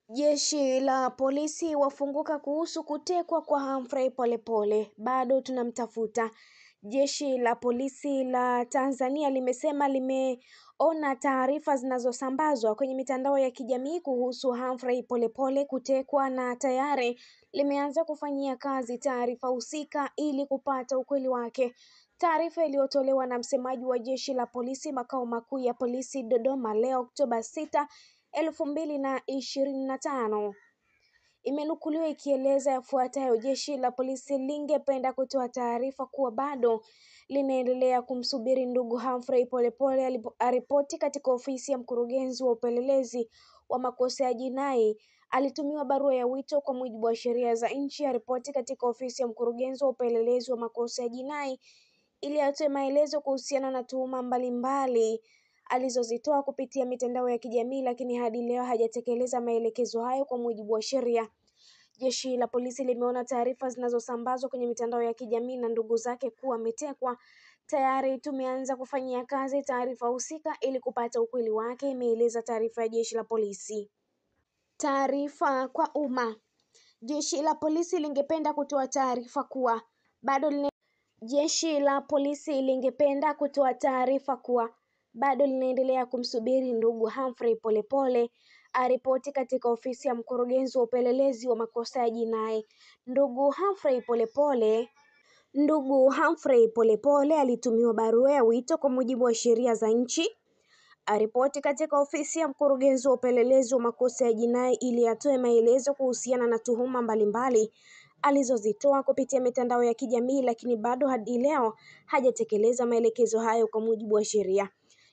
Jeshi la polisi wafunguka kuhusu kutekwa kwa Humphrey Polepole, bado tunamtafuta. Jeshi la polisi la Tanzania limesema limeona taarifa zinazosambazwa kwenye mitandao ya kijamii kuhusu Humphrey Polepole kutekwa na tayari limeanza kufanyia kazi taarifa husika ili kupata ukweli wake. Taarifa iliyotolewa na msemaji wa jeshi la polisi makao makuu ya polisi Dodoma leo Oktoba 6, 2025 imenukuliwa ikieleza yafuatayo: jeshi la polisi lingependa kutoa taarifa kuwa bado linaendelea kumsubiri ndugu Humphrey Polepole aripoti katika ofisi ya mkurugenzi wa upelelezi wa makosa ya jinai. Alitumiwa barua ya wito kwa mujibu wa sheria za nchi aripoti katika ofisi ya mkurugenzi wa upelelezi wa makosa ya jinai ili atoe maelezo kuhusiana na tuhuma mbalimbali alizozitoa kupitia mitandao ya kijamii, lakini hadi leo hajatekeleza maelekezo hayo kwa mujibu wa sheria. Jeshi la polisi limeona taarifa zinazosambazwa kwenye mitandao ya kijamii na ndugu zake kuwa ametekwa. Tayari tumeanza kufanyia kazi taarifa husika ili kupata ukweli wake, imeeleza taarifa ya jeshi la polisi. Taarifa kwa umma. Jeshi la polisi lingependa kutoa taarifa kuwa bado linaendelea kumsubiri ndugu Humphrey Polepole aripoti katika ofisi ya mkurugenzi wa upelelezi wa makosa ya jinai. Ndugu Humphrey Polepole alitumiwa barua ya wito kwa mujibu wa sheria za nchi aripoti katika ofisi ya mkurugenzi wa upelelezi wa makosa ya jinai ili atoe maelezo kuhusiana na tuhuma mbalimbali alizozitoa kupitia mitandao ya kijamii, lakini bado hadi leo hajatekeleza maelekezo hayo kwa mujibu wa sheria.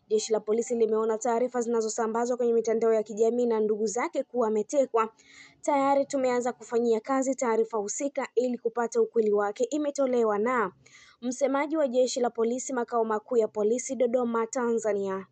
Jeshi la polisi limeona taarifa zinazosambazwa kwenye mitandao ya kijamii na ndugu zake kuwa ametekwa. Tayari tumeanza kufanyia kazi taarifa husika ili kupata ukweli wake, imetolewa na msemaji wa jeshi la polisi makao makuu ya polisi Dodoma, Tanzania.